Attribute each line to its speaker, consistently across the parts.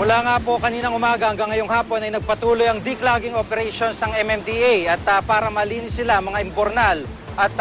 Speaker 1: Mula nga po kaninang umaga hanggang ngayong hapon ay nagpatuloy ang declogging operations ng MMDA at para malinis sila mga imbornal at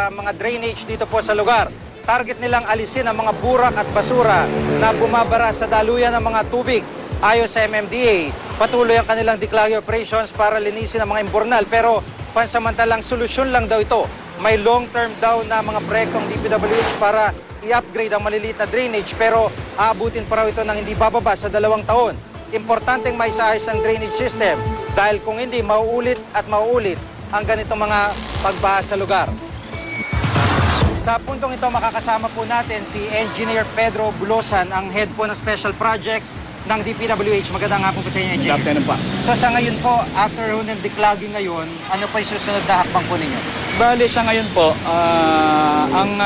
Speaker 1: mga drainage dito po sa lugar. Target nilang alisin ang mga burak at basura na bumabara sa daluyan ng mga tubig. Ayon sa MMDA, patuloy ang kanilang declogging operations para linisin ang mga imbornal pero pansamantalang solusyon lang daw ito. May long-term daw na mga proyektong DPWH para i-upgrade ang maliliit na drainage pero aabutin pa raw ito ng hindi bababa sa 2 taon. Importanteng maisaayos ang drainage system dahil kung hindi, mauulit at mauulit ang ganitong mga pagbaha sa lugar. Sa puntong ito, makakasama po natin si Engineer Pedro Bulosan, ang head po ng Special Projects ng DPWH. Magandang hapon po sa inyo, Engineer.
Speaker 2: Good afternoon po.
Speaker 1: So sa ngayon po, after ng declogging ngayon, ano pa yung susunod na hakbang po ninyo?
Speaker 2: Bali sa ngayon po, ang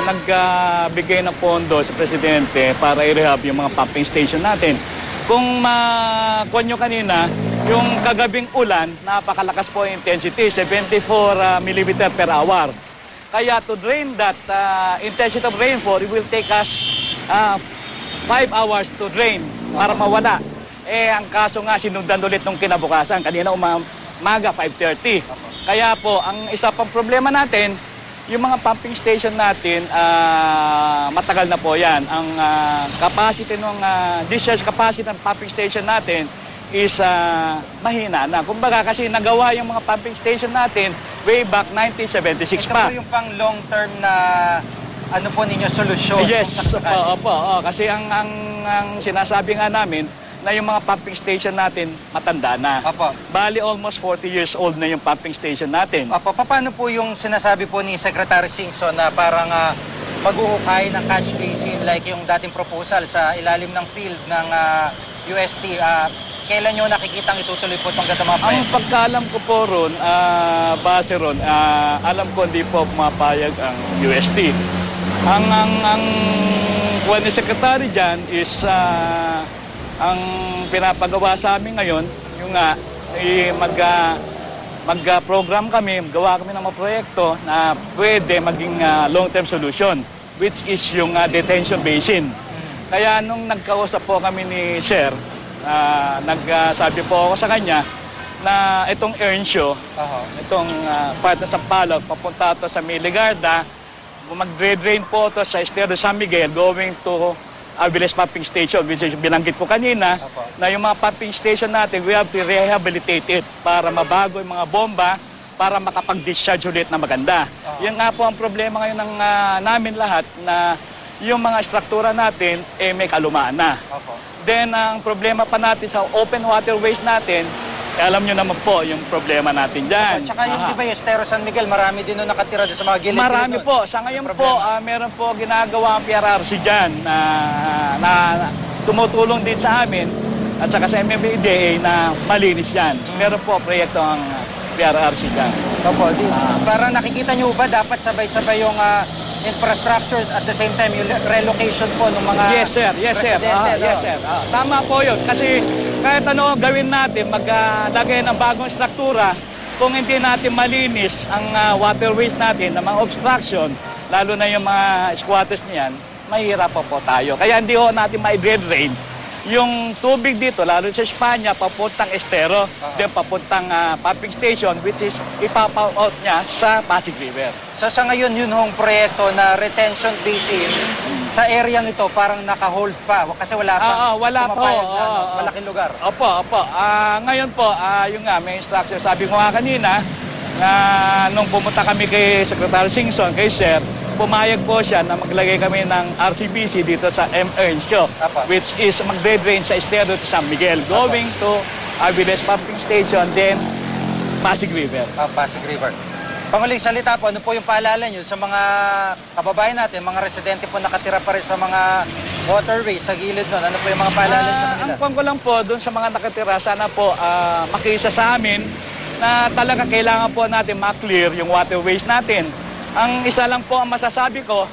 Speaker 2: nagbigay ng pondo sa Presidente para i-rehab yung mga pumping station natin. Kung makuha nyo kanina, yung kagabing ulan, napakalakas po yung intensity, 74 mm per hour. Kaya to drain that intensity of rainfall, it will take us 5 hours to drain para mawala. Ang kaso nga, sinundan ulit nung kinabukasan. Kanina umaga, 5:30. Kaya po, ang isa pang problema natin, yung mga pumping station natin, matagal na po yan. Ang capacity ng discharge capacity ng pumping station natin is mahina na. Kumbaga kasi nagawa yung mga pumping station natin way back 1976 pa.
Speaker 1: Ito po yung pang long-term na ano po ninyo, solusyon?
Speaker 2: Yes, opo. Kasi ang sinasabi nga namin na yung mga pumping station natin matanda na.
Speaker 1: Opo.
Speaker 2: Bali, almost 40 years old na yung pumping station natin.
Speaker 1: Opo, paano po yung sinasabi po ni Secretary Singson na parang maghuhukay ng catch basin like yung dating proposal sa ilalim ng field ng UST? Kailan nyo nakikitang itutuloy po itong ganda mga
Speaker 2: Ang pagkaalam ko po ron, base ron, alam ko hindi po pumapayag ang UST. Ang kuha ni Secretary dyan is ang pinapagawa sa amin ngayon, yung mag-program kami, gawa kami ng mga proyekto na pwede maging long-term solution, which is yung detention basin. Kaya nung nagkausap po kami ni Sir, nagsabi po ako sa kanya na itong Earnshaw, itong part na Sampaloc, papunta ito sa Miligarda, mag-drain po ito sa Estero San Miguel going to Aviles Pumping Station, which is binanggit ko kanina, na yung mga pumping station natin, we have to rehabilitate it para mabago yung mga bomba para makapag-discharge ulit na maganda. Yan nga po ang problema ngayon ng namin lahat na yung mga struktura natin may kalumaan na. Then ang problema pa natin sa open waterways natin, alam nyo naman po yung problema natin dyan.
Speaker 1: Tsaka yung di ba yung Estero San Miguel, marami din nung nakatira doon sa mga gilid.
Speaker 2: Marami po. Sa ngayon po, meron po ginagawa ang PRRC dyan na tumutulong din sa amin at saka sa MMDA na malinis yan. Meron po proyekto ang PRRC dyan.
Speaker 1: Opo, parang nakikita nyo ba dapat sabay-sabay yung infrastructure at the same time yung relocation po ng mga residente?
Speaker 2: Yes, sir. Tama po yun. Kasi kahit ano gawin natin, maglagay ng bagong struktura, kung hindi natin malinis ang waterways natin, ng mga obstruction, lalo na yung mga squatters niyan, mahirap po tayo. Kaya hindi ho natin ma-drain yung tubig dito, lalo sa Espanya, papuntang Estero, then papuntang pumping station, which is ipapa-out niya sa Pasig River.
Speaker 1: So sa ngayon, yun hong proyekto na retention basin, sa area nito parang naka-hold pa kasi wala pang pumapayag na malaking lugar.
Speaker 2: Opo. Ngayon po, yung nga, may instruction. Sabi ko nga kanina, nung pumunta kami kay Secretary Singson, kay Sir, pumayag po siya na maglagay kami ng RCBC dito sa Earnshaw, which is magde-drain sa Estero to San Miguel, going to Aviles Pumping Station, then Pasig River.
Speaker 1: Pasig River. Panguling salita po, ano po yung paalala nyo sa mga kababayan natin, mga residente po nakatira pa rin sa mga waterways sa gilid nun? Ano po yung mga paalala sa kanila?
Speaker 2: Ang pang ko lang po, doon sa mga nakatira, sana po makisa sa amin na talaga kailangan po natin ma-clear yung waterways natin. Ang isa lang po ang masasabi ko,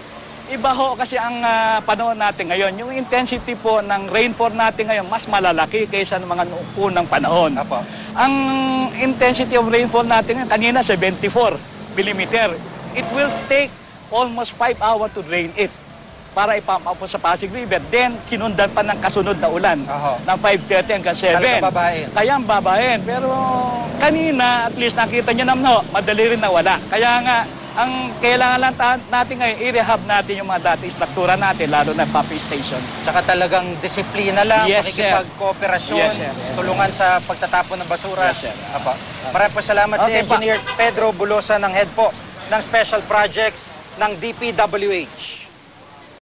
Speaker 2: iba ho kasi ang panahon natin ngayon. Yung intensity po ng rainfall natin ngayon mas malalaki kaysa ng mga unang panahon. Ang intensity of rainfall natin ngayon, kanina 74 mm. It will take almost 5 hours to drain it. para ipump up po sa Pasig River. Then, kinundan pa ng kasunod na ulan
Speaker 1: Oho.
Speaker 2: ng 5:30 hanggang 7.
Speaker 1: Talagang babahin.
Speaker 2: Kaya ang babahin. Pero kanina, at least nakita nyo naman, no, madali rin nawala. Kaya nga, ang kailangan lang natin ngayon, i-rehab natin yung mga dati struktura natin, lalo na pumping station.
Speaker 1: Tsaka talagang disiplina lang,
Speaker 2: Yes, sir.
Speaker 1: makikipag-kooperasyon,
Speaker 2: Yes, sir. Yes,
Speaker 1: tulungan sa pagtatapon ng basura.
Speaker 2: Yes, sir.
Speaker 1: Apo. Maraming po salamat si
Speaker 2: Okay, pa.
Speaker 1: Engineer Pedro Bulosa ng head po ng Special Projects ng DPWH.